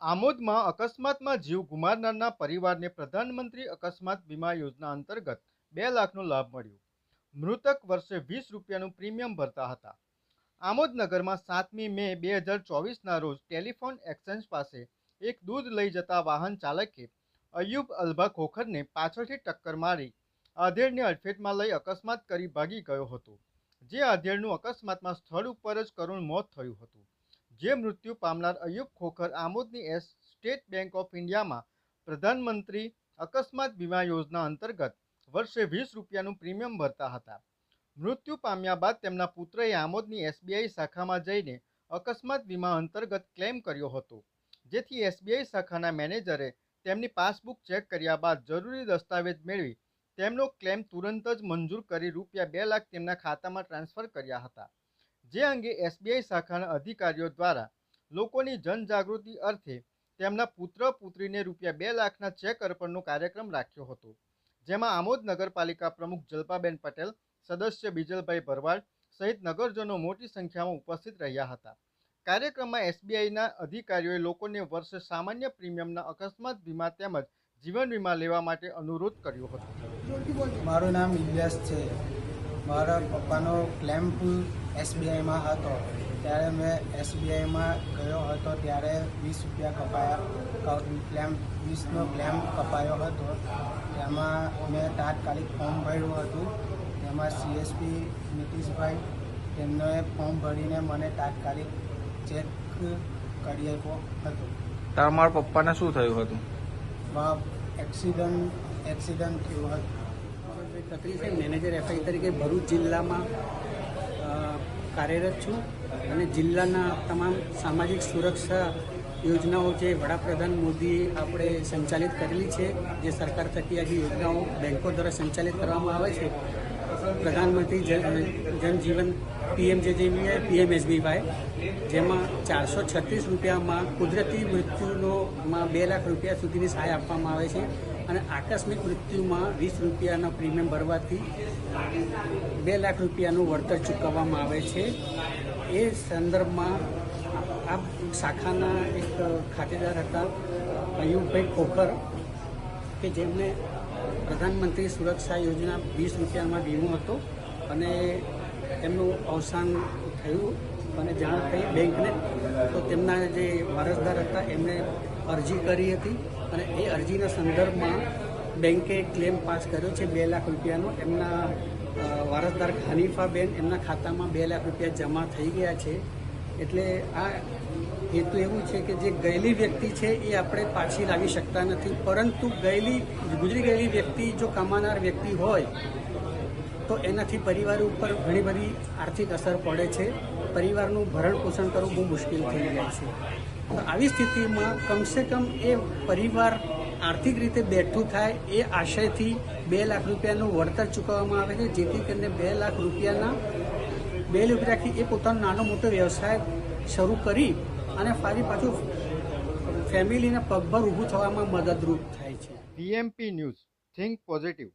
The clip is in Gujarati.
આમોદમાં અકસ્માતમાં જીવ ગુમાવનારના પરિવારને પ્રધાનમંત્રી અકસ્માત વીમા યોજના અંતર્ગત 2 લાખનો લાભ મળ્યો. મૃતક વર્ષે 20 રૂપિયાનું પ્રીમિયમ ભરતા હતા. આમોદ નગરમાં 7મી મે 2024ના રોજ ટેલિફોન એક્સચેન્જ પાસે એક દૂધ લઈ જતા વાહન ચાલકે અયુબ અલ્બા ખોખરને પાછળથી ટક્કર મારી આધેડને અડફેટમાં લઈ અકસ્માત કરી ભાગી ગયો હતો. જે આધેડનું અકસ્માતમાં સ્થળ ઉપર જ કરુણ મોત થયું હતું. જે મૃત્યુ પામનાર અયુબ ખોખર આમોદની સ્ટેટ બેંક ઓફ ઇન્ડિયામાં પ્રધાનમંત્રી અકસ્માત વીમા યોજના અંતર્ગત વર્ષે 20 રૂપિયાનું પ્રીમિયમ ભરતા હતા. મૃત્યુ પામ્યા બાદ તેમના પુત્રએ આમોદની SBI શાખામાં જઈને અકસ્માત વીમા અંતર્ગત ક્લેમ કર્યો હતો. જેથી SBI શાખાના મેનેજરે તેમની પાસબુક ચેક કર્યા બાદ જરૂરી દસ્તાવેજ મેળવી તેમનો ક્લેમ તુરંત જ મંજૂર કરી રૂપિયા 2 લાખ તેમના ખાતામાં ટ્રાન્સફર કર્યા હતા. જે અંગે SBI શાખાના અધિકારીઓ દ્વારા લોકોની જનજાગૃતિ અર્થે તેમના પુત્ર પુત્રીને રૂપિયા 2 લાખના ચેક અર્પણનો કાર્યક્રમ રાખ્યો હતો. જેમાં આમોદ નગરપાલિકા પ્રમુખ જલ્પાબેન પટેલ, સદસ્ય બીજલભાઈ ભરવાડ સહિત નગરજનો મોટી સંખ્યામાં ઉપસ્થિત રહ્યા હતા. કાર્યક્રમમાં SBIના અધિકારીઓએ લોકોને વર્ષે સામાન્ય પ્રીમિયમના અકસ્માત વીમા તેમજ જીવન વીમા લેવા માટે અનુરોધ કર્યો હતો. મારું નામ ઇલિયાસ છે. મારા પપ્પાનો ક્લેમ્પ SBIમાં હતો ત્યારે મેં SBIમાં ગયો હતો ત્યારે 20 રૂપિયા કપાયા. ક્લેમ્પ 20નો ક્લેમ્પ કપાયો હતો. તેમાં મેં તાત્કાલિક ફોર્મ ભર્યું હતું. તેમાં CSP નીતિશભાઈ તેમણે ફોર્મ ભરીને મને તાત્કાલિક ચેક કરી આપ્યો હતો. તમારા પપ્પાને શું થયું હતું? એક્સિડન્ટ થયું હતું. ખત્રી છે, મેનેજર FI તરીકે ભરૂચ જિલ્લામાં કાર્યરત છું અને જિલ્લાના તમામ સામાજિક સુરક્ષા યોજનાઓ જે વડાપ્રધાન મોદીએ આપણે સંચાલિત કરેલી છે, જે સરકાર થકી આ યોજનાઓ બેંકો દ્વારા સંચાલિત કરવામાં આવે છે, પ્રધાનમંત્રી જનજીવન PMJJBY, PMSBY, જેમાં 436 રૂપિયામાં કુદરતી મૃત્યુમાં 2 લાખ રૂપિયા સુધીની સહાય આપવામાં આવે છે અને આકસ્મિક મૃત્યુમાં 20 રૂપિયાના પ્રીમિયમ ભરવાથી 2 લાખ રૂપિયાનું વળતર ચૂકવવામાં આવે છે. એ સંદર્ભમાં આ શાખાના એક ખાતેદાર હતા અયુબભાઈ ખોખર, કે જેમને પ્રધાનમંત્રી સુરક્ષા યોજના 20 રૂપિયામાં વીમો હતો અને એમનું અવસાન થયું અને જાણ થઈ બેંકને. તો તેમના જે વારસદાર હતા એમણે અરજી કરી હતી અને એ અરજીના સંદર્ભમાં બેંકે ક્લેમ પાસ કર્યો છે 2 લાખ રૂપિયાનો. એમના વારસદાર હનીફાબેન, એમના ખાતામાં 2 લાખ રૂપિયા જમા થઈ ગયા છે. એટલે આ હેતુ એવું છે કે જે ગયેલી વ્યક્તિ છે એ આપણે પાછી લાવી શકતા નથી, પરંતુ ગુજરી ગયેલી વ્યક્તિ જો કમાનાર વ્યક્તિ હોય તો એનાથી પરિવાર ઉપર ઘણી બધી આર્થિક અસર પડે છે. પરિવારનું ભરણ પોષણ કરવું બહુ મુશ્કેલ થઈ જાય છે. તો આવી સ્થિતિમાં કમસે કમ એ પરિવાર આર્થિક રીતે બેઠું થાય એ આશયથી 2 લાખ રૂપિયાનું વળતર ચૂકવવામાં આવે છે, જેથી કરીને 2 લાખ રૂપિયાથી એ પોતાનો નાનો મોટો વ્યવસાય શરૂ કરી અને ફરી પાછું ફેમિલીને પગભર ઊભું થવામાં મદદરૂપ થાય છે. DMP news, think positive.